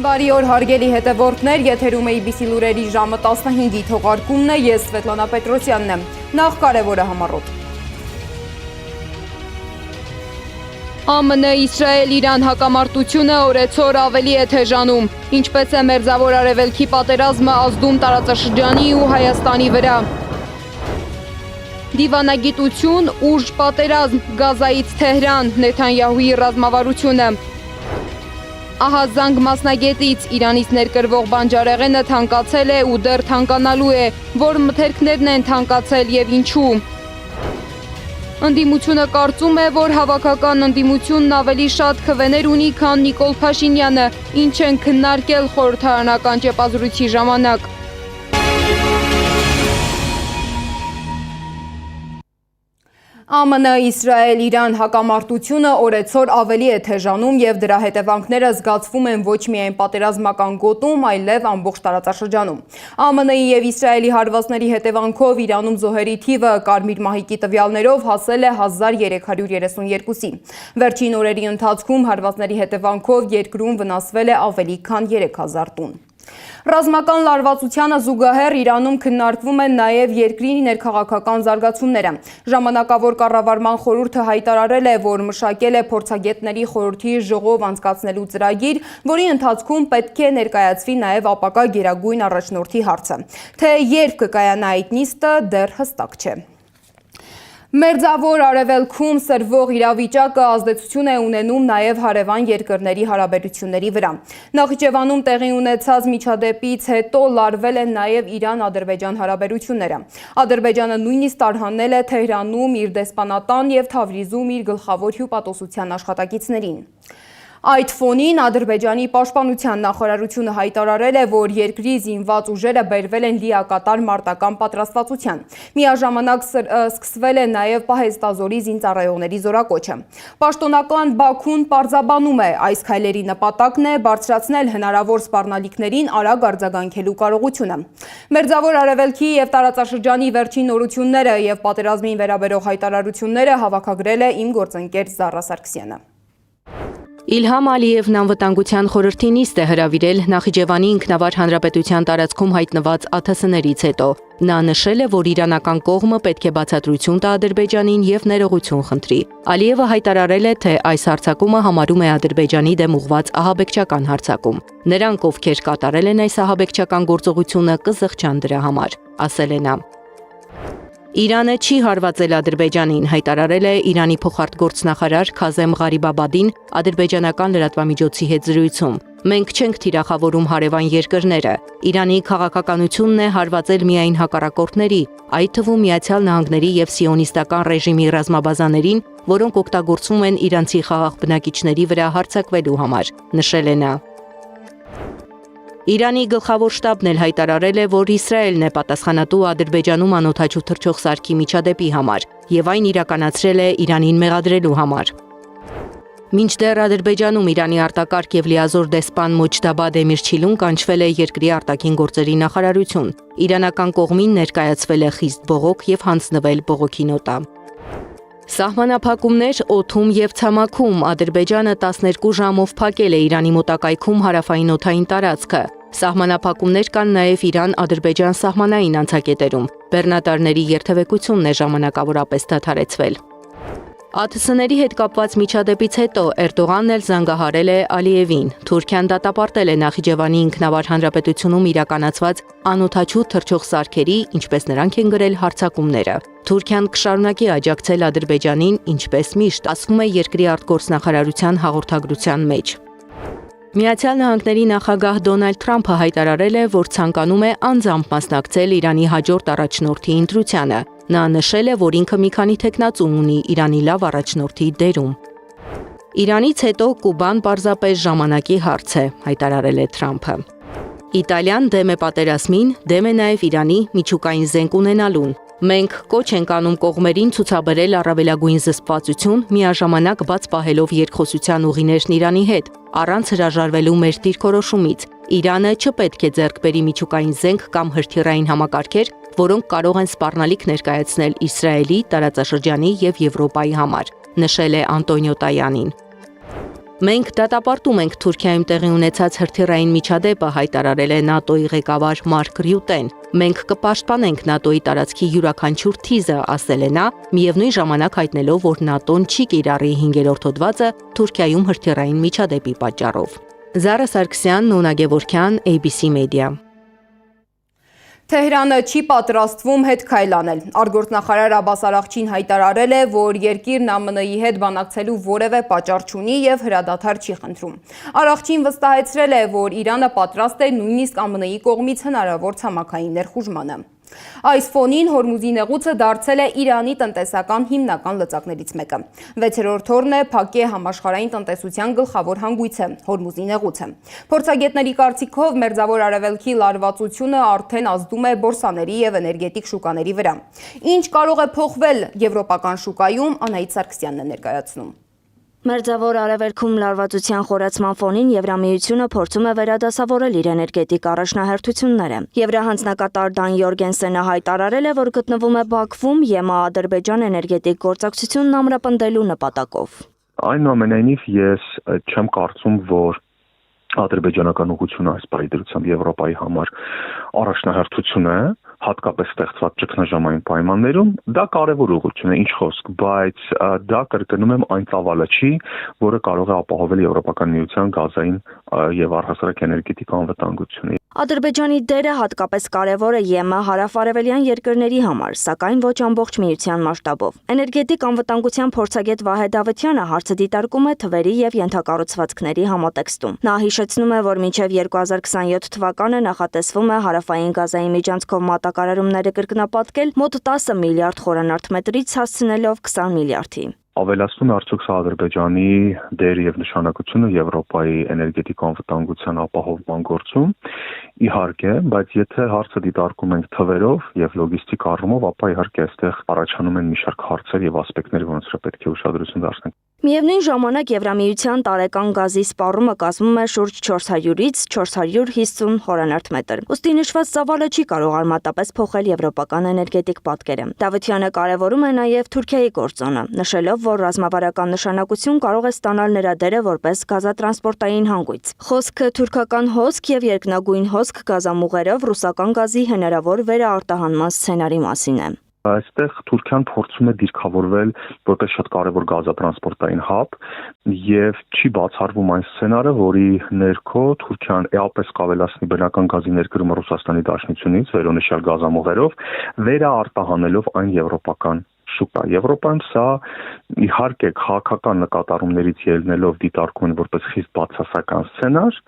Բարի օր հարգելի հետևորդներ, եթերում է IBC լուրերի ժամը 15-ի թողարկումն է, ես Սվետլանա Պետրոսյանն եմ, նախ կարևորը համառոտ։ ԱՄՆ-Իսրայել-Իրան հակամարտությունը օրեցօր ավելի է թեժանում, ինչպես է Մերձավոր Արևելքի պատերազմը ազդում տարածաշրջանի ու Հայաստանի վրա։ Դիվանագիտություն, ուժ պատերազմ, Գազայից Թեհրան, Նեթանյահուի ռազմավարությունը։ Ահազանգ մասնագետից Իրանից ներկրվող բանջարեղենը թանկացել է ու դեռ թանկանալու է, որ մթերքներն են թանկացել եւ ինչու։ Ընդդիմությունը կարծում է, որ հավաքական ընդդիմությունն ավելի շատ քվեներ ունի, քան Նիկոլ Փաշինյանը, ինչ են քննարկել խորհրդարանական ճեպազրույցի ժամանակ։ ԱՄՆ-Իսրայել-Իրան հակամարտությունը օրեցօր ավելի է թեժանում եւ դրա հետևանքները զգացվում են ոչ միայն պատերազմական գոտում, այլև ամբողջ տարածաշրջանում։ ԱՄՆ-ի եւ Իսրայելի հարվածների հետևանքով Իրանում զոհերի թիվը կարմիր մահիկի տվյալներով հասել է 1332-ի։ Վերջին օրերի ընթացքում հարվածների հետևանքով երկրում վնասվել է ավելի քան 3000 տուն։ Ռազմական լարվածությանը զուգահեռ Իրանում քննարկվում են նաև երկրի ներքաղաքական զարգացումները։ Ժամանակավոր կառավարման խորհուրդը հայտարարել է, որ մշակել է փորձագետների խորհրդի ժողով անցկացնելու ծրագիր, որի ընթացքում պետք է ներկայացվի նաև ապագա գերագույն առաջնորդի հարցը։ Թե երբ կկայանա այդ նիստը, դեռ հստակ չէ։ Մերձավոր Արևելքում սրվող իրավիճակը ազդեցություն է ունենում նաև հարևան երկրների հարաբերությունների վրա։ Նախիջևանում տեղի ունեցած միջադեպից հետո լարվել են նաև Իրան-Ադրբեջան հարաբերությունները։ Ադրբեջանը նույնիսկ տարհանել է Թեհրանում իր դեսպանատան եւ Թավրիզում իր գլխավոր հյուպատոսության աշխատակիցներին։ Այդ ֆոնին Ադրբեջանի պաշտպանության նախարարությունը հայտարարել է, որ երկրի զինված ուժերը բերվել են լիակատար մարտական պատրաստվածության։ Միաժամանակ սկսվել է նաև պահեստազորի զինծառայողների զորակոչը։ Պաշտոնական Բաքուն պարզաբանում է, այս քայլերի նպատակն է բարձրացնել հնարավոր սպառնալիքներին արագ արձագանքելու կարողությունը։ Մերձավոր Արևելքի եւ տարածաշրջանի վերջին նորությունները եւ պատերազմին վերաբերող հայտարարությունները հավաքագրել է իմ գործընկեր Զառա Սարգսյանը։ Իլհամ Ալիևն անվտանգության խորհրդի նիստ է հրավիրել Նախիջևանի ինքնավար հանրապետության տարածքում հայտնված ԱԹՍ-ներից հետո։ Նա նշել է, որ իրանական կողմը պետք է բացատրություն տա Ադրբեջանին եւ ներողություն խնդրի։ Ալիևը հայտարարել է, թե այս հարձակումը համարում է Ադրբեջանի դեմ ուղղված ահաբեկչական հարձակում։ Նրանք, ովքեր կատարել են այս ահաբեկչական գործողությունը, կզղջան դրա համար, ասել է նա։ Իրանը չի հարվածել Ադրբեջանին, հայտարարել է Իրանի փոխարտգործնախարար Քազեմ Ղարիբաբադին ադրբեջանական լրատվամիջոցի հետ զրույցում։ Մենք չենք թիրախավորում հարևան երկրները։ Իրանի քաղաքականությունն է հարվածել միայն հակառակորդների, այդ թվում Միացյալ Նահանգների եւ սիոնիստական ռեժիմի ռազմաբազաներին, որոնք օգտագործվում են իրանցի խաղաղ բնակիչների վրա հարձակվելու համար, նշել է նա։ Իրանի գլխավոր շտաբն էլ հայտարարել է, որ Իսրայելն է պատասխանատու Ադրբեջանում անօդաչու թռչող սարքի միջադեպի համար եւ այն իրականացրել է Իրանին մեղադրելու համար։ Մինչդեռ Ադրբեջանում Իրանի արտակարգ եւ լիազոր դեսպան Մոջտաբա Դեմիրչիլուն կանչվել է երկրի արտաքին գործերի նախարարություն։ Իրանական կողմին ներկայացվել է խիստ բողոք եւ հանձնվել բողոքի նոտա։ Սահմանափակումներ օդում եւ ցամաքում Ադրբեջանը 12 ժամով փակել է Իրանի մոտակայքում հարավային օդային տարածքը։ Սահմանափակումներ կան նաև Իրան-Ադրբեջան սահմանային անցակետերում։ Բեռնատարների երթևեկությունն է ժամանակավորապես դադարեցվել։ ԱԹՍ-ների հետ կապված միջադեպից հետո Էրդողանն էլ զանգահարել է Ալիևին։ Թուրքիան դատապարտել է Նախիջևանի ինքնավար հանրապետությունում իրականացված անօդաչու թռչող սարքերի, ինչպես նրանք են գրել, հարձակումները։ Թուրքիան կշարունակի աջակցել Ադրբեջանին, ինչպես միշտ, ասվում է երկրի արտգործնախարարության հաղորդագրության մեջ։ Միացյալ Նահանգների նախագահ Դոնալդ Թրամփը հայտարարել է, որ ցանկանում է անձամբ մասնակցել Իրանի հաջորդ առաջնորդի ընտրությանը։ Նա նշել է, որ ինքը մի քանի թեկնածու ունի Իրանի լավ առաջնորդի դերում։ Իրանից հետո Կուբան պարզապես ժամանակի հարց է, հայտարարել է Թրամփը։ Իտալիան դեմ է պատերազմին, դեմ է նաև Իրանի միջուկային զենք ունենալուն։ Մենք կոչ ենք անում կողմերին ցուցաբերել առավելագույն զսպվածություն, միաժամանակ բաց պահելով երկխոսության ուղիներն Իրանի հետ, առանց հրաժարվելու մեր դիրքորոշումից։ Իրանը չպետք է ձեռք բերի միջուկային զենք կամ հրթիռային համակարգեր, որոնք կարող են սպառնալիք ներկայացնել Իսրայելի, տարածաշրջանի եւ Եվրոպայի համար, նշել է Անտոնիո Տայանին։ Մենք դատապարտում ենք Թուրքիայում տեղի ունեցած հրթիռային միջադեպը, հայտարարել է ՆԱՏՕ-ի ղեկավար Մարկ Ռյուտեն։ Մենք կպաշտպանենք ՆԱՏՕ-ի տարածքի յուրաքանչյուր թիզը, ասել է նա, միևնույն ժամանակ հայտնելով, որ ՆԱՏՕ-ն չի կիրառի 5-րդ հոդվածը Թուրքիայում հրթիռային միջադեպի պատճառով։ Զարա Սարգսյան, Նոնա Գևորգյան, ABC Media։ Թեհրանը չի պատրաստվում հետ քայլ անել։ Արտգործնախարար Աբբաս Արաղչին հայտարարել է, որ երկիրն ԱՄՆ-ի հետ բանակցելու որևէ պատճառ չունի եւ հրադադար չի խնդրում։ Արաղչին վստահեցրել է, որ Իրանը պատրաստ է նույնիսկ ԱՄՆ-ի կողմից հնարավոր ցամաքային ներխուժմանը։ Այս ֆոնին Հորմուզի նեղուցը դարձել է Իրանի տնտեսական հիմնական լծակներից մեկը։ 6-րդ օրն է փակե համաշխարհային տնտեսության գլխավոր հանգույցը՝ Հորմուզի նեղուցը։ Փորձագետների կարծիքով Մերձավոր Արևելքի լարվածությունը արդեն ազդում է բորսաների եւ էներգետիկ շուկաների վրա։ Ինչ կարող է փոխվել եվրոպական շուկայում, Անահիտ Սարգսյանն է ներկայացնում։ Մերձավոր Արևելքում լարվածության խորացման ֆոնին Եվրամիությունը փորձում է վերադասավորել իր էներգետիկ առաջնահերթությունները։ Եվրահանձնակատար Դան Յորգենսենը հայտարարել է, որ գտնվում է Բաքվում ԵՄԱ-Ադրբեջան էներգետիկ գործակցությունն ամրապնդելու նպատակով։ Այնուամենայնիվ ես չեմ կարծում, որ ադրբեջանական ուղղությունը այս բարիդրությամբ Եվրոպայի համար առաջնահերթություն է, հատկապես ստեղծված ճգնաժամային պայմաններում, դա կարևոր ուղղություն է, ինչ խոսք, բայց դա կրկնում եմ այն ծավալը չի, որը կարող է ապահովել Եվրոպական միության գազային եւ առհասարակ էներգետիկ անվտանգությունը։ Ադրբեջանի դերը հատկապես կարևոր է ԵՄ հարավարևելյան երկրների համար, սակայն ոչ ամբողջ միության մասշտաբով։ Էներգետիկ անվտանգության փորձագետ Վահե Դավթյանը հարցը դիտարկում է թվերի եւ ենթակառուցվածքների համատեքստում։ Նա հիշեցնում է, որ մինչև 2027 թվականը նախատեսվում է հարավային գազային միջանցքով մատակարարումները կրկնապատկել մոտ 10 միլիարդ խորանարդ մետրից հասցնելով 20 միլիարդի։ Ավելացնում է արդյոք սա Ադրբեջանի դեր եւ նշանակությունը Եվրոպայի էներգետիկ անվտանգության ապահովման գործում։ Իհարկե, բայց եթե հարցը դիտարկում ենք թվերով եւ լոգիստիկ առումով, ապա իհարկե այստեղ առաջանում են մի շարք հարցեր եւ ասպեկտներ, որոնց վրա պետք է ուշադրություն դարձնենք։ Միևնույն ժամանակ Եվրամիության տարեկան գազի սպառումը կազմում է շուրջ 400-ից 450 խորանարդ մետր։ Ոստի նշված ծավալը չի կարող արմատապես փոխել եվրոպական էներգետիկ պատկերը։ Դավթյանը կարևորում է նաև Թուրքիայի գործոնը, նշելով, որ ռազմավարական նշանակություն կարող է ստանալ նրա դերը որպես գազատրանսպորտային հանգույց։ Խոսքը թուրքական հոսք եւ երկնագույն հոսք գազամուղերով ռուսական գազի հնարավոր վերարտահանման սցենարի մասին է։ Այստեղ Թուրքիան փորձում է դիրքավորվել որպես շատ կարևոր գազատրանսպորտային հաբ եւ չի բացառվում այն սցենարը, որի ներքո Թուրքիան էապես կավելացնի բնական գազի ներկրումը Ռուսաստանի Դաշնությունից վերոնշյալ գազամուղերով, վերաարտահանելով այն եվրոպական շուկա։ Եվրոպայում սա իհարկե քաղաքական նկատառումներից ելնելով դիտարկում են որպես խիստ բացասական սցենար,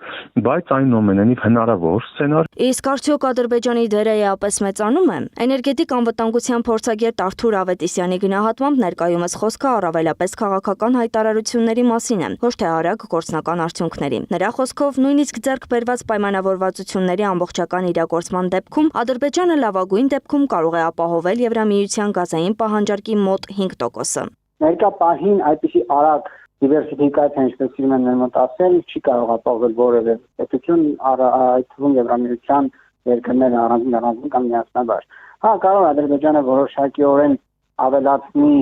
բայց այնուամենայնիվ հնարավոր սցենար։ Իսկ արդյոք Ադրբեջանի դերը էապես մեծանում է։ Էներգետիկ անվտանգության փորձագետ Արթուր Ավետիսյանի գնահատմամբ ներկայումս խոսքը առավելապես քաղաքական հայտարարությունների մասին է, ոչ թե արագ գործնական արդյունքների։ Նրա խոսքով նույնիսկ ձեռք բերված պայմանավորվածությունների ամբողջական իրագործման դեպքում Ադրբեջանը լավագույն դեպքում կարող է ապահովել Եվրամիության գազային պահանջարկի մոտ 5%-ը։ Ներկա պահին այդպիսի արագ դիվերսիֆիկացիա, ինչպես ասում են մոտ ասել, չի կարող ապահովել որևէ պետություն, այդ թվում Եվրամիության երկրները առանձին կամ միասնաբար։ Հա, կարող է Ադրբեջանը որոշակիորեն ավելացնի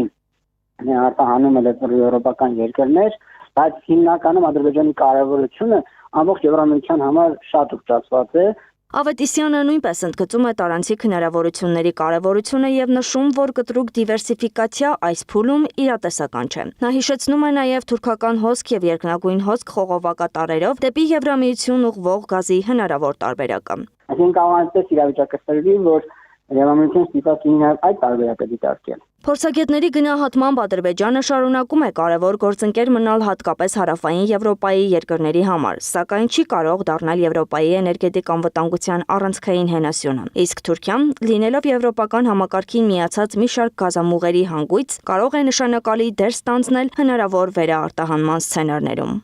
արտահանումը եվրոպական երկրներ, բայց հիմնականում Ադրբեջանի կարևորությունը ամբողջ Եվրամիության համար շատ ուղղված է։ Ավետիսյանը նույնպես ընդգծում է տարանցիկ հնարավորությունների կարևորությունը եւ նշում, որ կտրուկ դիվերսիֆիկացիա այս փուլում իրատեսական չէ։ Նա հիշեցնում է նաեւ թուրքական հոսք եւ երկնագույն հոսք խողովակատարերով դեպի Եվրամիություն ուղղվող գազի հնարավոր տարբերակը։ Այսինքն կարող է այդպես իրավիճակը ստեղծվի, որ Եվրամիության ստիպված լինի այդ տարբերակը դիտարկել։ Փորձագետների գնահատմամբ Ադրբեջանը շարունակում է կարևոր գործընկեր մնալ հատկապես հարավային Եվրոպայի երկրների համար, սակայն չի կարող դառնալ Եվրոպայի էներգետիկ անվտանգության առանցքային հենասյունը։ Իսկ Թուրքիան, լինելով եվրոպական համակարգին միացած մի շարք գազամուղերի հանգույց, կարող է նշանակալի դեր ստանձնել հնարավոր վերաարտահանման սցենարներում։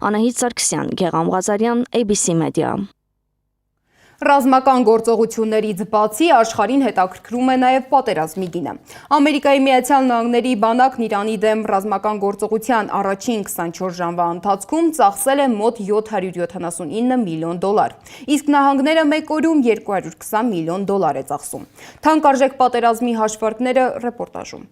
Անահիտ Սարգսյան, Գեղամ Ղազարյան, ABC Media։ Ռազմական գործողություններից բացի աշխարհին հետաքրքրում է նաև պատերազմի գինը։ Ամերիկայի Միացյալ Նահանգների բանակն Իրանի դեմ ռազմական գործողության առաջին 24 ժամվա ընթացքում ծախսել է մոտ $779 միլիոն, իսկ նահանգները մեկ օրում $220 միլիոն է ծախսում։ Թանկարժեք պատերազմի հաշվարկները ռեպորտաժում։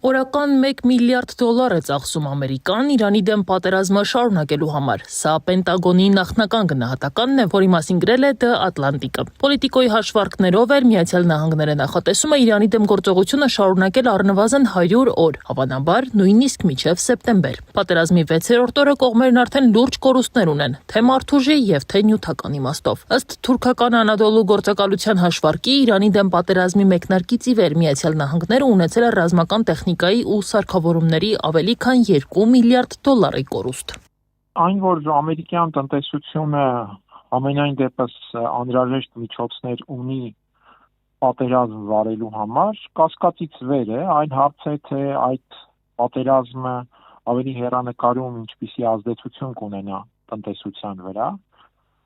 Օրական $1 միլիարդ է ծախսում Ամերիկան Իրանի դեմ պատերազմը շարունակելու համար։ Սա Պենտագոնի նախնական գնահատականն է, որի մասին գրել է The Atlantic-ը։ Պոլիտիկոյի հաշվարկներով էլ Միացյալ Նահանգները նախատեսում է Իրանի դեմ գործողությունը շարունակել առնվազն 100 օր, հավանաբար նույնիսկ մինչև սեպտեմբեր։ Պատերազմի 6-րդ օրը կողմերն արդեն լուրջ կորուստներ ունեն, թե մարդուժի եւ թե նյութական իմաստով։ Ըստ թուրքական Անադոլու գործակալության հաշվարկի, Իրանի դեմ պատերազմի մեկնարկից ի վեր Միացյալ Նահանգները ունեցել է ռազմական տեխնիկայի ու սարքավորումների ավելի քան $2 միլիարդ կորուստ։ Այն, որ ամերիկյան տնտեսությունը ամենայն դեպս անհրաժեշտ միջոցներ ունի պատերազմ վարելու համար, կասկածից վեր է, այն հարց է, թե այդ պատերազմը ավելի հեռանկարում ինչպիսի ազդեցություն կունենա տնտեսության վրա,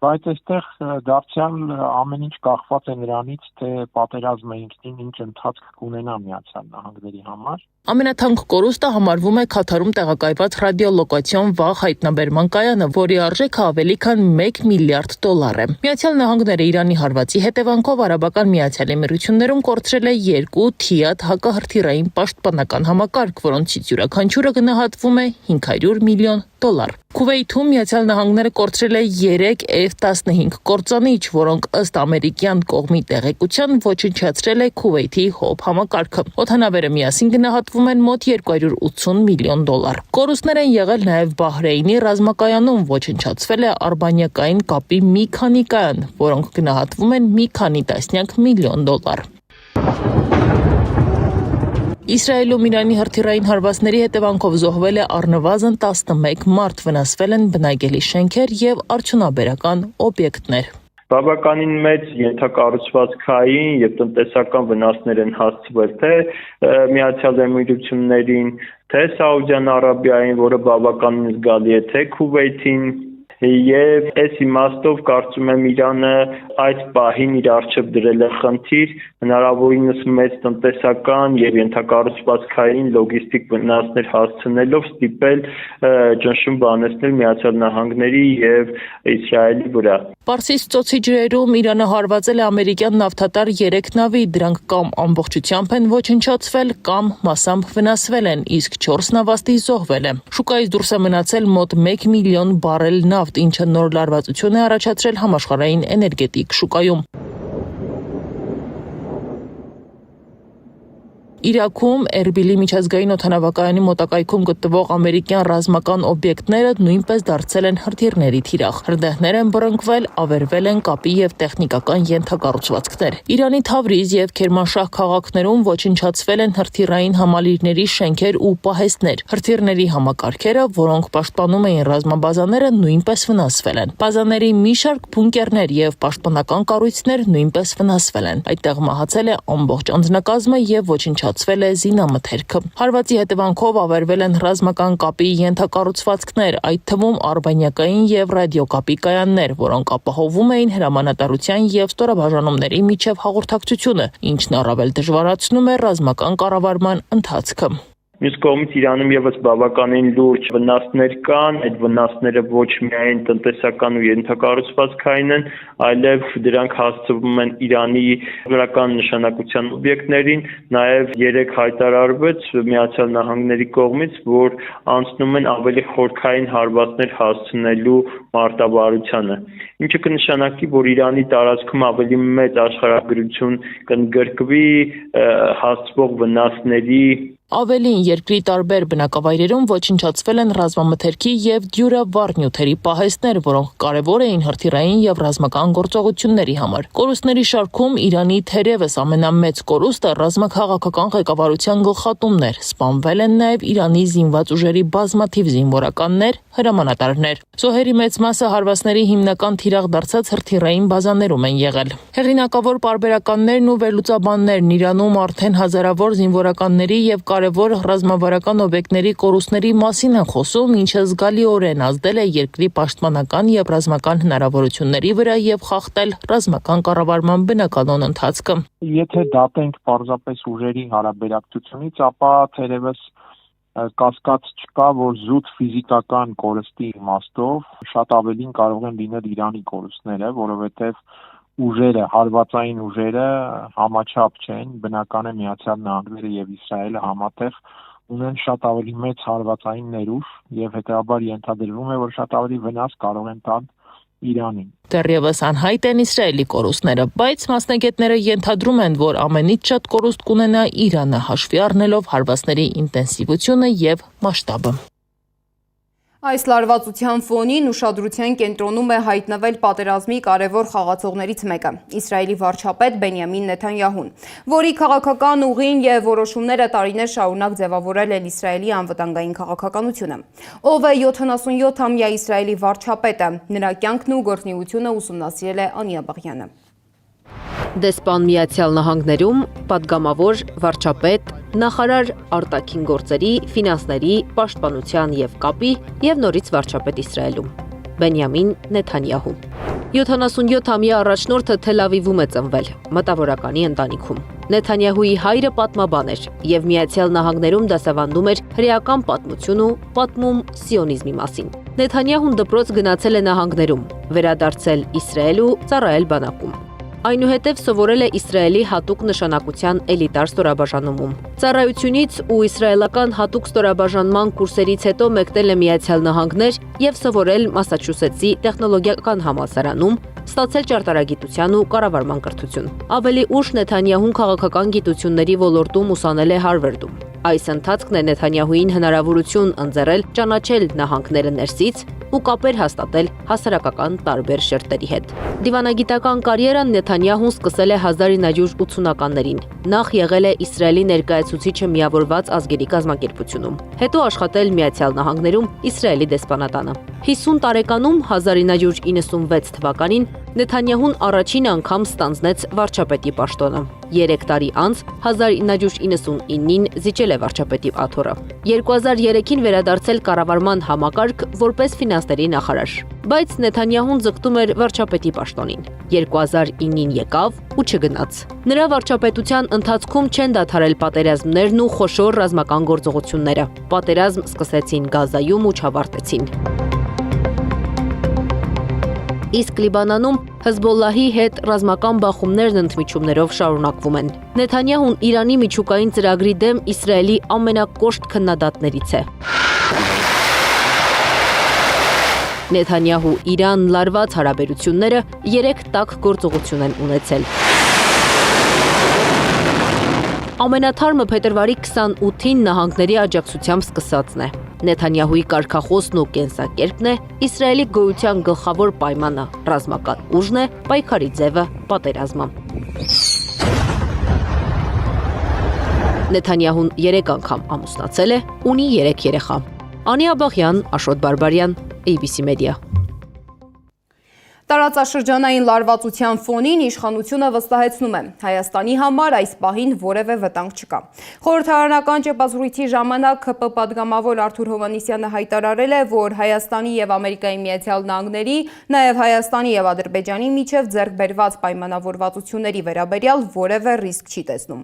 բայց այստեղ դարձյալ ամեն ինչ կախված է նրանից, թե պատերազմը ինքնին ինչ ընթացք կունենա Միացյալ Նահանգների համար։ Ամենաթանկ կորուստը համարվում է Քաթարում տեղակայված ռադիոլոկացիոն վաղ հայտնաբերման կայանը, որի արժեքը ավելի քան $1 միլիարդ է։ Միացյալ Նահանգները Իրանի հարվածի հետևանքով Արաբական Միացյալ Էմիրություններում կորցրել է 2 թիաթ հակահրթիռային պաշտպանական համակարգ, որոնցից յուրաքանչյուրը գնահատվում է $500 միլիոն։ Քուվեյթում Միացյալ Նահանգները կորցրել է 3 F-15 կործանիչ, որոնք ըստ ամերիկյան կողմի տեղեկության ոչնչացրել է Քուվեյթի ՀՕՊ համակարգը։ Օդանավերը միասին գնահատվում են մոտ $280 միլիոն։ Կորուստներ են եղել նաև Բահրեյնի ռազմակայանում, ոչնչացվել է արբանյակային կապի մի քանի կայան, որոնք գնահատվում են մի քանի տասնյակ միլիոն $։ Իսրայելում Իրանի հրթիռային հարվածների հետևանքով զոհվել է առնվազն 11 մարդ, վնասվել են բնակելի շենքեր եւ արդյունաբերական օբյեկտներ։ Բավականին մեծ ենթակառուցվածքային եւ տնտեսական վնասներ են հասցվել թե Միացյալ Էմիրություններին, թե Սաուդյան Արաբիային, որը բավականին զգալի է, թե Քուվեյթին, եւ այս իմաստով կարծում եմ Իրանը այդ պահին իր առջև դրել է խնդիր հնարավորինս մեծ տնտեսական եւ ենթակառուցվածքային լոգիստիկ վնասներ հասցնելով ստիպել ճնշում բանեցնել Միացյալ Նահանգների եւ Իսրայելի վրա։ Պարսից ծոցի ջրերում Իրանը հարվածել է ամերիկյան նավթատար 3 նավի, դրանք կամ ամբողջությամբ են ոչնչացվել, կամ մասամբ վնասվել են, իսկ 4 նավաստի զոհվել է։ Շուկայից դուրս է մնացել մոտ 1 միլիոն բարել նավթ, ինչը նոր լարվածություն է առաջացրել համաշխարհային էներգետիկ շուկայում։ Իրաքում Էրբիլի միջազգային օդանավակայանի մոտակայքում գտնվող ամերիկյան ռազմական օբյեկտները նույնպես դարձել են հրթիռների թիրախ։ Հրդեհներ են բռնկվել, ավերվել են կապի եւ տեխնիկական ենթակառուցվածքներ։ Իրանի Թավրիզ եւ Քերմանշահ քաղաքներում ոչնչացվել են հրթիռային համալիրների շենքեր ու պահեստներ։ Հրթիռների համակարգերը, որոնք պաշտպանում էին ռազմաբազաները, նույնպես վնասվել են։ Բազաների մի շարք բունկերներ եւ պաշտպանական կառույցներ նույնպես վնասվել են։ Այդտեղ մահացել է ամբողջ անձնակազմը եւ ոչնչացվել է զինամթերքը։ Հարվածի հետևանքով ավերվել են ռազմական կապի ենթակառուցվածքներ, այդ թվում արբանյակային եւ ռադիոկապի կայաններ, որոնք ապահովում էին հրամանատարության եւ ստորաբաժանումների միջև հաղորդակցությունը, ինչն առավել դժվարացնում է ռազմական կառավարման ընթացքը։ Մյուս կողմից Իրանում եւս բավականին լուրջ վնասներ կան, այդ վնասները ոչ միայն տնտեսական ու ենթակառուցվածքային են, այլև դրանք հասցվում են Իրանի քաղաքական նշանակության օբյեկտներին, նաեւ երեք հայտարարվեց Միացյալ Նահանգների կողմից, որ անցնում են ավելի խորքային հարվածներ հասցնելու մարտավարությանը, ինչը կնշանակի, որ Իրանի տարածքում ավելի մեծ աշխարհագրություն կընդգրկվի հասցվող վնասների Ավելին, երկրի տարբեր բնակավայրերում ոչնչացվել են ռազմամթերքի եւ դյուրավառ նյութերի պահեստներ, որոնք կարևոր էին հրթիռային եւ ռազմական գործողությունների համար։ Կորուստների շարքում Իրանի թերևս ամենամեծ կորուստը ռազմաքաղաքական ղեկավարության գլխատումն էր։ Սպանվել են նաեւ Իրանի զինված ուժերի բազմաթիվ զինվորականներ, հրամանատարներ։ Զոհերի մեծ մասը հարվածների հիմնական թիրախ դարձած հրթիռային բազաներում են եղել։ Հեղինակավոր պարբերականներն ու վերլուծաբաններն Իրանում արդեն հազարավոր զինվորականների եւ կարևոր ռազմավարական օբյեկտների կորուստների մասին են խոսում, ինչը զգալիորեն ազդել է երկրի պաշտպանական եւ ռազմական հնարավորությունների վրա եւ խախտել ռազմական կառավարման բնականոն ընթացքը։ Եթե դատենք պարզապես ուժերի հարաբերակցությունից, ապա թերևս կասկած չկա, որ զուտ ֆիզիկական կորստի իմաստով շատ ավելին կարող են լինել Իրանի կորուստները, որովհետև ուժերը, հարվածային ուժերը համաչափ չեն, բնական է Միացյալ Նահանգները եւ Իսրայելը համատեղ ունեն շատ ավելի մեծ հարվածային ներուժ եւ հետեւաբար ենթադրվում է, որ շատ ավելի վնաս կարող են տալ Իրանին։ Դեռևս անհայտ են Իսրայելի կորուստները, բայց մասնագետները ենթադրում են, որ ամենից շատ կորուստ կունենա Իրանը, հաշվի առնելով հարվածների ինտենսիվությունը եւ մասշտաբը։ Այս լարվածության ֆոնին ուշադրության կենտրոնում է հայտնվել պատերազմի կարևոր խաղացողներից մեկը՝ Իսրայելի վարչապետ Բենյամին Նեթանյահուն, որի քաղաքական ուղին եւ որոշումները տարիներ շարունակ ձևավորել են Իսրայելի անվտանգային քաղաքականությունը։ Ով է 77-ամյա Իսրայելի վարչապետը, նրա կյանքն ու գործունեությունը ուսումնասիրել է Անիա Բաղյանը։ Դեսպան Միացյալ Նահանգներում, падգամավոր, վարչապետ, նախարար արտաքին գործերի, ֆինանսների, պաշտպանության եւ կապի եւ նորից վարչապետ Իսրայելում։ Բենյամին Նեթանյահու 77-ամյա առաջնորդը Թել Ավիվում է ծնվել, մտավորականի ընտանիքում։ Նեթանյահուի հայրը պատմաբան էր եւ Միացյալ Նահանգներում դասավանդում էր հրեական պատմություն ու պատմում սիոնիզմի մասին։ Նեթանյահուն դպրոց գնացել է նահանգներում, վերադարձել Իսրայել ու ծառայել բանակում։ Այնուհետև սովորել է Իսրայելի հատուկ նշանակության էլիտար ստորաբաժանումում։ Ծառայությունից ու իսրայելական հատուկ ստորաբաժանման կուրսերից հետո մեկնել է Միացյալ Նահանգներ եւ սովորել Մասաչուսեթսի տեխնոլոգիական համալսարանում, ստացել ճարտարագիտության ու կառավարման կրթություն։ Ավելի ուշ Նեթանյահուն քաղաքական գիտությունների ոլորտում ուսանել է Հարվարդում։ Այս ընթացքն է Նեթանյահուին հնարավորություն ընձեռել ճանաչել նահանգները ներսից ու կապեր հաստատել հասարակական տարբեր շերտերի հետ։ Դիվանագիտական կարիերան Նեթանյահուն սկսել է 1980-ականներին։ Նախ եղել է Իսրայելի ներկայացուցիչը Միավորված ազգերի կազմակերպությունում, հետո աշխատել Միացյալ Նահանգներում Իսրայելի դեսպանատանը։ 50 տարեկանում 1996 թվականին Նեթանյահուն առաջին անգամ ստանձնեց վարչապետի պաշտոնը։ 3 տարի անց 1999-ին զիջել է վարչապետի աթոռը։ 2003-ին վերադարձել կառավարման համակարգ որպես ֆինանսների նախարար։ Բայց Նեթանյահուն ձգտում էր վարչապետի պաշտոնին։ 2009-ին եկավ ու չգնաց։ Նրա վարչապետության ընթացքում չեն դադարել պատերազմներն ու խոշոր ռազմական գործողությունները։ Պատերազմ սկսեցին Գազայում ու չավարտեցին։ Իսկ Լիբանանում Հեզբոլլահի հետ ռազմական բախումներն ընդմիջումներով շարունակվում են։ Նեթանյահուն Իրանի միջուկային ծրագրի դեմ Իսրայելի ամենակոշտ քննադատներից է։ Նեթանյահու Իրան լարված հարաբերությունները 3 տաք գործողություն են ունեցել։ Ամենաթարմը փետրվարի 28-ին նահանգների աջակցությամբ սկսածն է։ Նեթանյահուի կարգախոսն ու կենսակերպն է Իսրայելի գոյության գլխավոր պայմանը, ռազմական ուժն է, պայքարի ձևը, պատերազմը։ Նեթանյահուն 3 անգամ ամուսնացել է, ունի 3 երեխա։ Անիա Բաղյան, Աշոտ Բարբարյան, ABC Media։ Տարածաշրջանային լարվածության ֆոնին իշխանությունը վստահեցնում է, Հայաստանի համար այս պահին որևէ վտանգ չկա։ Խորհրդարանական ճեպազրույցի ժամանակ ՀՊ պատգամավոր Արթուր Հովհաննիսյանը հայտարարել է, որ Հայաստանի եւ Ամերիկայի Միացյալ Նահանգների, նաեւ Հայաստանի եւ Ադրբեջանի միջև ձեռք բերված պայմանավորվածությունների վերաբերյալ որևէ ռիսկ չի տեսնում։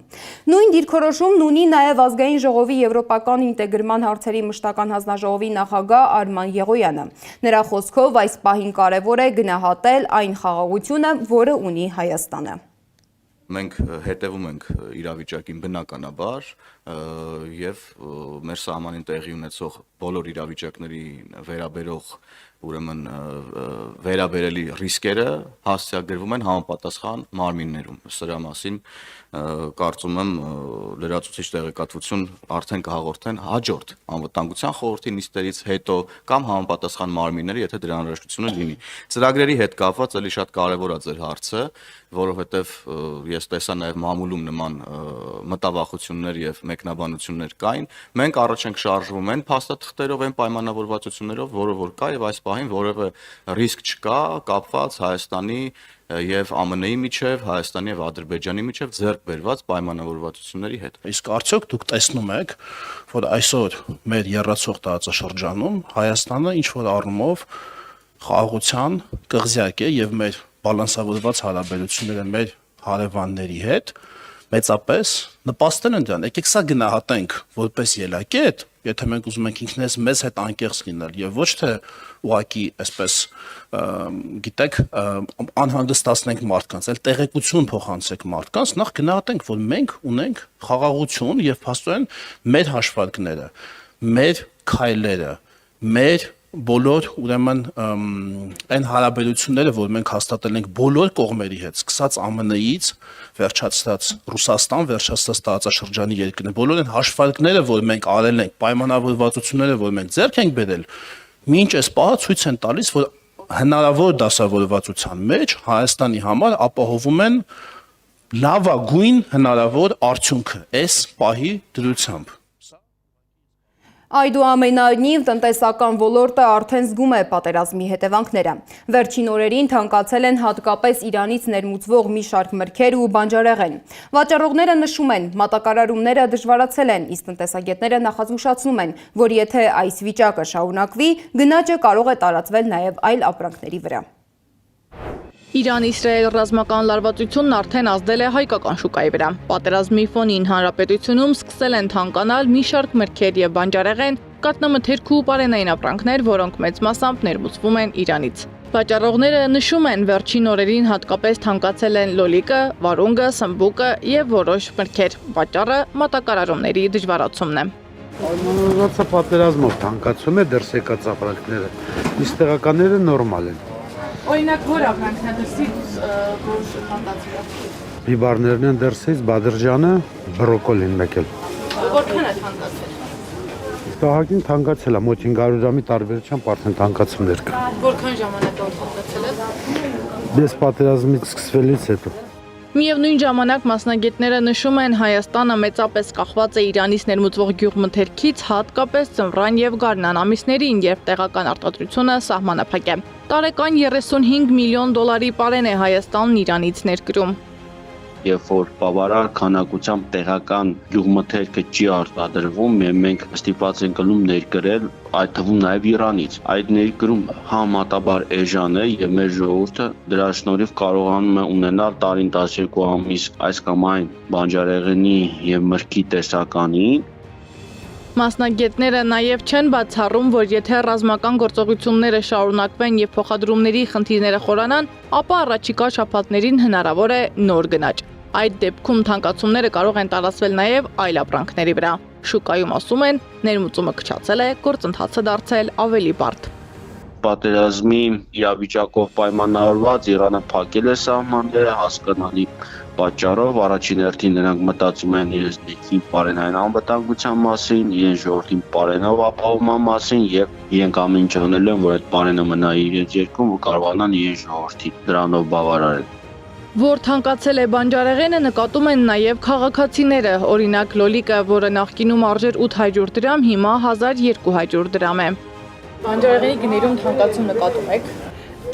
Նույն դիրքորոշումն ունի նաեւ Ազգային ժողովի եվրոպական ինտեգրման հարցերի մշտական հանձնաժողովի նախագահ Արման Եղոյանը։ Նրա խոսքով այս պահին կարևոր է գնահատել այն խաղաղությունը, որը ունի Հայաստանը։ Մենք հետևում ենք իրավիճակին բնականաբար եւ մեր սահմանին տեղի ունեցող բոլոր իրավիճակների վերաբերող ուրեմն վերաբերելի ռիսկերը հասցեագրվում են համապատասխան մարմիններում։ Սրա մասին կարծում եմ լրացուցիչ տեղեկատվություն արդեն կհաղորդեն հաջորդ անվտանգության խորհրդի նիստերից հետո կամ համապատասխան մարմինները, եթե դրա անհրաժեշտությունը լինի։ Ծրագրերի հետ կապված էլի շատ կարևոր է ձեր հարցը, որովհետև ես տեսա նաև մամուլում նման մտավախություններ եւ մեկնաբանություններ կային։ Մենք առաջ ենք շարժվում են փաստաթղթերով, են պայմանավորվածություններով, որը որ կա եւ այս պահին որևէ ռիսկ չկա կապված Հայաստանի եւ ԱՄՆ-ի միջև, Հայաստանի եւ Ադրբեջանի միջև ձեռք բերված պայմանավորվածությունների հետ։ Իսկ արդյոք դուք տեսնում եք, որ այսօր մեր եռացող տարածաշրջանում Հայաստանը ինչ որ առումով խաղաղության կղզյակ է եւ մեր բալանսավորված հարաբերությունները մեր հարևանների հետ մեծապես նպաստել են դրան։ Եկեք սա գնահատենք որպես ելակետ եթե մենք ուզում ենք ինքներս մեզ հետ անկեղծ լինել եւ ոչ թե ուղակի այսպես գիտեք անհանգստացնենք մարդկանց, այլ տեղեկություն փոխանցենք մարդկանց, նախ գնահատենք, որ մենք ունենք խաղաղություն եւ փաստորեն մեր հաշվարկները, մեր քայլերը, մեր բոլոր ուրեմն այն հարաբերությունները, որ մենք հաստատել ենք բոլոր կողմերի հետ, սկսած ԱՄՆ-ից, վերջացած Ռուսաստան, վերջացած տարածաշրջանի երկրներ, բոլոր այն հաշվարկները, որ մենք արել ենք, պայմանավորվածությունները, որ մենք ձեռք ենք բերել, մինչ այս պահը ցույց են տալիս, որ հնարավոր դասավորվածության մեջ Հայաստանի համար ապահովում են լավագույն հնարավոր արդյունքը այս պահի դրությամբ։ Այդուամենայնիվ տնտեսական ոլորտը արդեն զգում է պատերազմի հետևանքները։ Վերջին օրերին թանկացել են հատկապես Իրանից ներմուծվող մի շարք մրգեր ու բանջարեղեն։ Վաճառողները նշում են, մատակարարումները դժվարացել են, իսկ տնտեսագետները նախազգուշացնում են, որ եթե այս վիճակը շարունակվի, գնաճը կարող է տարածվել նաև այլ ապրանքների վրա։ Իրան-Իսրայել ռազմական լարվածությունն արդեն ազդել է հայկական շուկայի վրա։ Պատերազմի ֆոնին հանրապետությունում սկսել են թանկանալ մի շարք մրգեր եւ բանջարեղեն, կաթնամթերք ու պարենային ապրանքներ, որոնք մեծ մասամբ ներմուծվում են Իրանից։ Վաճառողները նշում են, վերջին օրերին հատկապես թանկացել են լոլիկը, վարունգը, սմբուկը եւ որոշ մրգեր։ Վաճառը մատակարարումների դժվարացումն է։ Պայմանավորվածը պատերազմով թանկացում է դրս եկած ապրանքները, իսկ տեղականները նորմալ են։ Օրինակ, որ ապրանքն է դրսից, որ թանկացել է։ Բիբարներն են դրսից, բադրջանը, բրոկոլին մեկել։ Որքան է թանկացել։ Տահակին թանկացել է, մոտ 500 գրամի տարբերությամբ արդեն թանկացումներ կա։ Որքան ժամանակ է թանկացել է։ Դες պատերազմից սկսվելից հետո։ Միևնույն ժամանակ մասնագետները նշում են, Հայաստանը մեծապես կախված է Իրանից ներմուծվող գյուղմթերքից, հատկապես ձմռան եւ գարնան ամիսներին, երբ տեղական արտադրությունը սահմանափակ է։ Տարեկան 35 միլիոն դոլարի պարեն է Հայաստանն Իրանից ներկրում։ Երբ որ բավարար քանակությամբ տեղական գյուղմթերքը չի արտադրվում, մենք ստիպված ենք գնում ներկրել, այդ թվում նաև Իրանից։ Այդ ներկրում համատաբար էժան է եւ մեր ժողովուրդը դրա շնորհիվ կարողանում է ունենալ տարին 12 ամիս այս կամ այն բանջարեղենի եւ մրգի տեսականին։ Մասնագետները նաև չեն բացառում, որ եթե ռազմական գործողությունները շարունակվեն եւ փոխադրումների խնդիրները խորանան, ապա առաջիկա շաբաթներին հնարավոր է նոր գնաճ։ Այդ դեպքում թանկացումները կարող են տարածվել նաև այլ ապրանքների վրա։ Շուկայում ասում են, ներմուծումը քչացել է, գործընթացը դարձել ավելի բարդ։ Պատերազմի իրավիճակով պայմանավորված Իրանը փակել է սահմանները հասկանալի պատճառով, առաջին հերթին նրանք մտածում են իրենց ներքին պարենային անվտանգության մասին, իրենց ժողովրդին պարենով ապահովման մասին եւ իրենք ամեն ինչ անել են, որ այդ պարենը մնա իրենց երկրում ու կարողանան իրենց ժողովրդին դրանով բավարարել։ Որ թանկացել է բանջարեղենը, նկատում են նաև քաղաքացիները, օրինակ լոլիկը, որը նախկինում արժեր 800 դրամ, հիմա 1200 դրամ է։ Բանջարեղենի գներում թանկացում նկատում եք։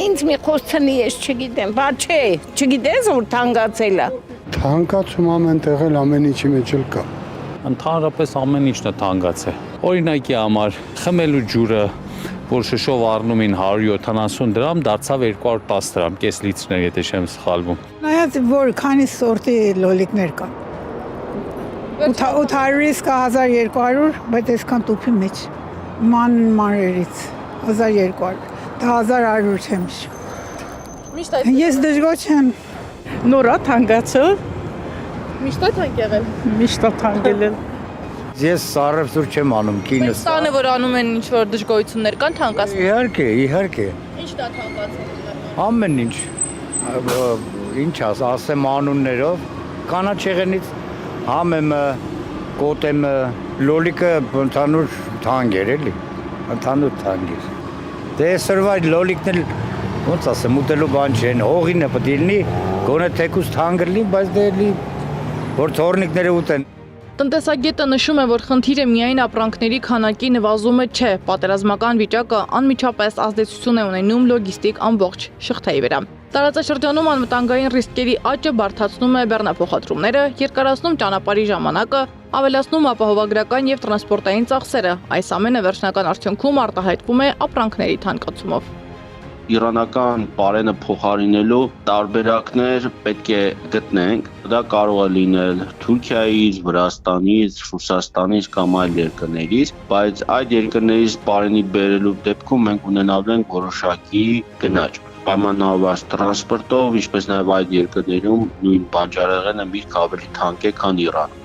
Ինձ մի խոսցնի ես չգիտեմ, բա չէ, չգիտես որ թանկացել է։ Թանկացում ամեն տեղել ամեն ինչի մեջ էլ կա։ Ընդհանրապես ամեն ինչն է թանկացել։ Օրինակի համար խմելու ջուրը, որ շշով առնում են 170 դրամ, դարձավ 210 դրամ, կես լիտրներ, եթե չեմ սխալվում։ Նայած որ քանի սորտի լոլիկներ կան։ 800-ից կա 1200, բայց այսքան տուփի մեջ մանրերից 1200, դա 1100 չեմ հիշում։ Ես դժգոհ չեմ։ Նորա թանկացել։ Միշտ է թանկ եղել։ Միշտ է թանկել։ Ես սարսուր չեմ անում, կինս։ Տանը որ անում են ինչ որ դժգոհություններ կան թանկացել։ Իհարկե։ Ինչն է թանկացել։ Ամեն ինչ։ Ինչ ասեմ անուններով, կանաչեղենից համեմը, կոտեմը, լոլիկը ընդհանուր թանկ էր էլի։ Ընդհանուր թանկ էր։ Դե այսօրվա լոլիկն էլ ոնց ասեմ, ուտելու բան չեն, հողինը պետք է լինի, գոնե թեկուզ թանկ լինի, բայց դե էլի որ թորնիկները ուտեն։ Տնտեսագետը նշում է, որ խնդիրը միայն ապրանքների քանակի նվազումը չէ, պատերազմական վիճակը անմիջապես ազդեցություն է ունենում լոգիստիկ ամբողջ շղթայի վրա։ Տարածաշրջանում անվտանգային ռիսկերի աճը բարդացնում է բեռնափոխադրումները, երկարացնում ճանապարհի ժամանակը, ավելացնում ապահովագրական եւ տրանսպորտային ծախսերը։ Այս ամենը վերջնական արդյունքում արտահայտվում է ապրանքների թանկացումով։ իրանական պարենը փոխարինելու տարբերակներ պետք է գտնենք։ Դա կարող է լինել Թուրքիայից, Վրաստանից, Ռուսաստանից կամ այլ երկրներից, բայց այդ երկրներից պարենի բերելու դեպքում մենք ունենալու ենք որոշակի գնաճ։ Պայմանավորված տրանսպորտով, ինչպես նաև այդ երկրներում նույն բանջարեղենը միշտ ավելի թանկ է, քան Իրանում։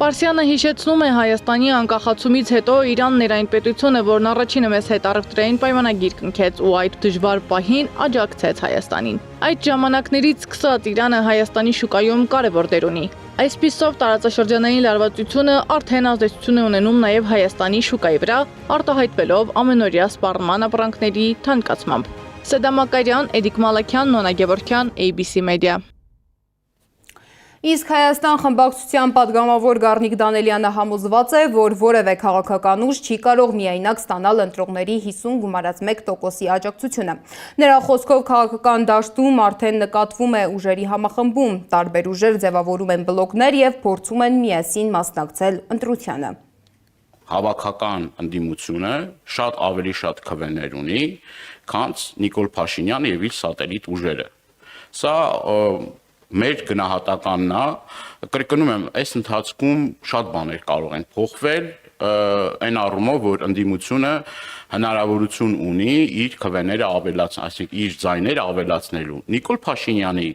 Պարսյանը հիշեցնում է Հայաստանի անկախացումից հետո Իրանն էր այն պետությունը, որն առաջինը մեծ հետառողջային պայմանագիր կնքեց ու այդ դժվար պահին աջակցեց Հայաստանին։ Այդ ժամանակներից սկսած Իրանը Հայաստանի շուկայում կարևոր դեր ունի։ Այսպիսով տարածաշրջանային լարվածությունը արդեն ազդեցություն է ունենում նաև Հայաստանի շուկայի վրա, արտահայտվելով ամենօրյա սպառման ապրանքների թանկացմամբ։ Սեդա Մակարյան, Էդիկ Մալաքյան, Նոնա Գևորգյան, ABC Media։ Իսկ Հայաստան խմբակցության պատգամավոր Գառնիկ Դանելյանը համոզված է, որ որևէ քաղաքական ուժ չի կարող միայնակ ստանալ ընտրողների 50,1%-ի աջակցությունը։ Նրա խոսքով քաղաքական դաշտում արդեն նկատվում է ուժերի համախմբում, տարբեր ուժեր ձևավորում են բլոկներ եւ փորձում են միասին մասնակցել ընտրությանը։ Հավաքական ընդդիմությունը շատ քվեներ ունի, քան Նիկոլ Փաշինյանը եւ իր սատելիտ ուժերը։ Սա մեր գնահատականն է, կրկնում եմ, այս ընթացքում շատ բաներ կարող են փոխվել, այն առումով, որ ընդդիմությունը հնարավորություն ունի իր քվեները ավելացնել, այսինքն իր ձայները ավելացնելու։ Նիկոլ Փաշինյանի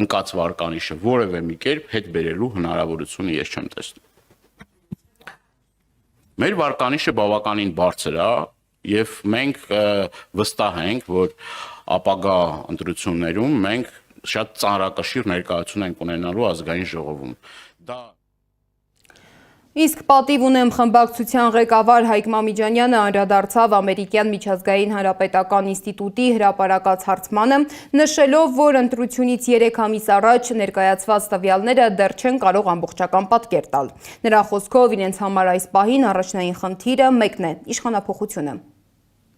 ընկած վարկանիշը որևէ մի կերպ հետ բերելու հնարավորությունը ես չեմ տեսնում։ Մեր վարկանիշը բավականին բարձր է եւ մենք վստահ ենք, որ ապագա ընտրություններում մենք շատ ծանրակշիռ ներկայացում ենք ունենալու ազգային ժողովում։ Իսկ պատիվ ունեմ խմբակցության ղեկավար Հայկ Մամիջանյանը անդրադարձավ ամերիկյան միջազգային հանրապետական ինստիտուտի հրապարակած հարցմանը, նշելով, որ ընտրությունից 3 ամիս առաջ ներկայացված տվյալները դեռ չեն կարող ամբողջական պատկեր տալ։ Նրա խոսքով իրենց համար այս պահին առաջնային խնդիրը մեկն է՝ իշխանափոխությունը։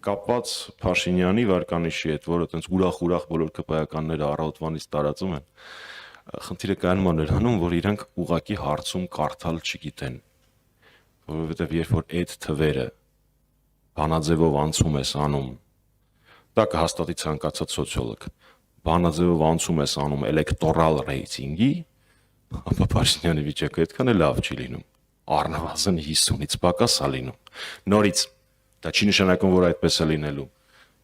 Կապված Փաշինյանի վարկանիշի հետ, որը այդպես ուրախ բոլոր կպայականները առավոտվանից տարածում են, խնդիրը կայանում է նրանում, որ իրանք ուղակի հարցում կարդալ չգիտեն, որովհետև երբ որ այդ թվերը բանաձևով անցում ես անում, դա կհաստատի ցանկացած սոցիոլոգ, բանաձևով անցում ես անում էլեկտորալ ռեյտինգի, ապա Փաշինյանի վիճակը այդքան էլ լավ չի լինում, առնվազն 50-ից պակաս է լինում, նորից դա չի նշանակում, որ այդպես է լինելու։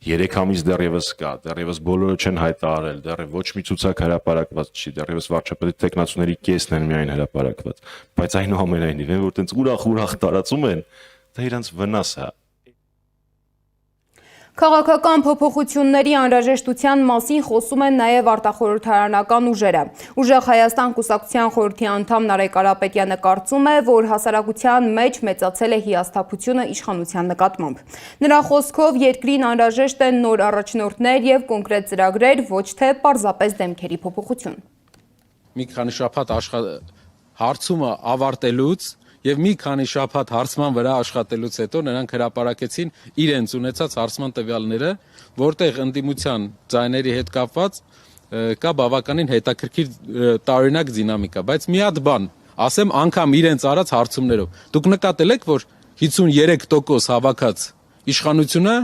3 ամիս դեռևս կա, դեռևս բոլորը չեն հայտարարել, դեռևս ոչ մի ցուցակ հրապարակված չի, դեռևս վարչապետի տեխնացուների կեսն են միայն հրապարակված, բայց այնուամենայնիվ, որ տենց ուրախ տարածում են, դա իրանց վնաս է։ Քաղաքական փոփոխությունների անհրաժեշտության մասին խոսում են նաև արտախորհրդարանական ուժերը։ Ուժեղ Հայաստան կուսակցության խորհրդի անդամ Նարեկ Կարապետյանը կարծում է, որ հասարակության մեջ մեծացել է հիասթափությունը իշխանության նկատմամբ։ Նրա խոսքով երկրին անհրաժեշտ են նոր առաջնորդներ եւ կոնկրետ ծրագրեր, ոչ թե պարզապես դեմքերի փոփոխություն։ Մի քանի շաբաթ հարցումը ավարտելուց եւ մի քանի շաբաթ հարցման վրա աշխատելուց հետո նրանք հրապարակեցին իրենց ունեցած հարցման տվյալները, որտեղ ընդդիմության ձայների հետ կապված կա բավականին հետաքրքիր տարօրինակ դինամիկա, բայց մի հատ բան, ասեմ անգամ իրենց արած հարցումներով։ Դուք նկատել եք, որ 53% հավաքած իշխանությունը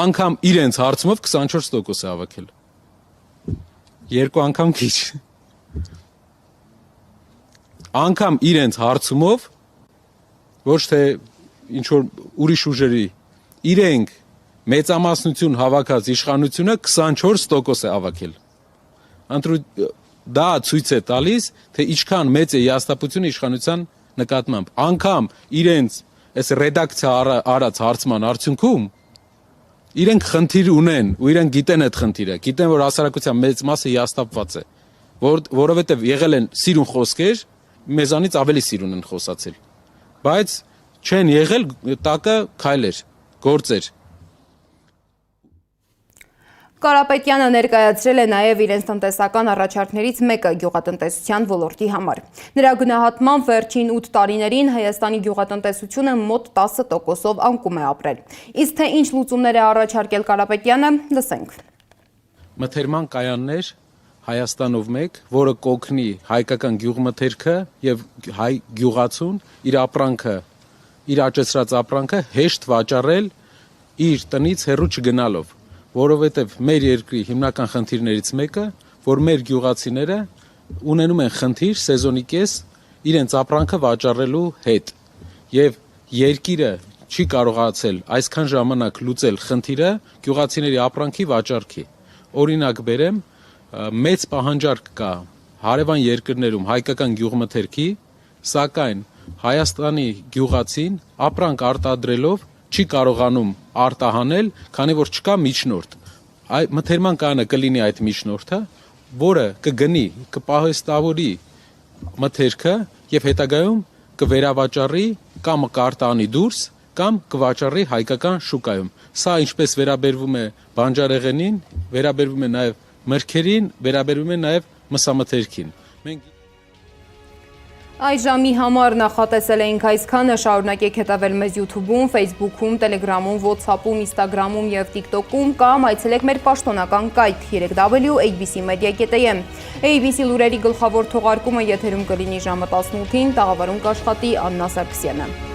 անգամ իրենց հարցումով 24% է հավաքել։ Երկու անգամ քիչ։ Անգամ իրենց հարցումով ոչ թե ինչ որ ուրիշ ուժերի իրենք մեծամասնություն հավաքած իշխանությունը 24% է հավաքել։ Դա ցույց է տալիս, թե ինչքան մեծ է հիասթափությունը իշխանության նկատմամբ։ Անգամ իրենց այս ռեդակցիա արած հարցման արդյունքում իրենք խնդիր ունեն ու իրենք գիտեն այդ խնդիրը, գիտեն որ հասարակության մեծ մասը հիասթափված է, որովհետև եղել են սիրուն խոսքեր, մեզանից ավելի սիրուն են խոսացել, բայց չեն եղել տակը քայլեր, գործեր։ Կարապետյանը ներկայացրել է նաև իրենց տնտեսական առաջարկներից մեկը գյուղատնտեսության ոլորտի համար։ Նրա գնահատմամբ վերջին 8 տարիներին Հայաստանի գյուղատնտեսությունը մոտ 10%-ով անկում է ապրել։ Իսկ թե ինչ լուծումներ է առաջարկել Կարապետյանը, լսենք։ Մթերման կայաններ Հայաստանով մեկ, որը կօգնի հայկական գյուղմթերքը եւ հայ գյուղացուն իր ապրանքը, իր աճեցրած ապրանքը հեշտ վաճառել իր տնից հեռու չգնալով, որովհետև մեր երկրի հիմնական խնդիրներից մեկը, որ մեր գյուղացիները ունենում են խնդիր սեզոնի կես իրենց ապրանքը վաճառելու հետ եւ երկիրը չի կարողացել այսքան ժամանակ լուծել խնդիրը գյուղացիների ապրանքի վաճառքի։ Օրինակ բերեմ, մեծ պահանջարկ կա հարևան երկրներում հայկական գյուղմթերքի, սակայն Հայաստանի գյուղացին ապրանք արտադրելով չի կարողանում արտահանել, քանի որ չկա միջնորդ։ Մթերման կայանը կլինի այդ միջնորդը, որը կգնի, կպահեստավորի մթերքը եւ հետագայում կվերավաճառի կամ կարտահանի դուրս կամ կվաճառի հայկական շուկայում։ Սա ինչպես վերաբերվում է բանջարեղենին, վերաբերվում է նաեւ մրգերին, վերաբերվում է նաեւ մսամթերքին։ Մենք Այս ժամի համար նախատեսել էինք այսքանը, շարունակեք հետևել մեզ YouTube-ում, Facebook-ում, Telegram-ում, WhatsApp-ում, Instagram-ում եւ TikTok-ում կամ այցելեք մեր պաշտոնական կայք 3w.abc-media.am։ ABC լուրերի գլխավոր թողարկումը եթերում կլինի ժամը 18-ին, տաղավարում կաշխատի Աննա Սարգսյանը։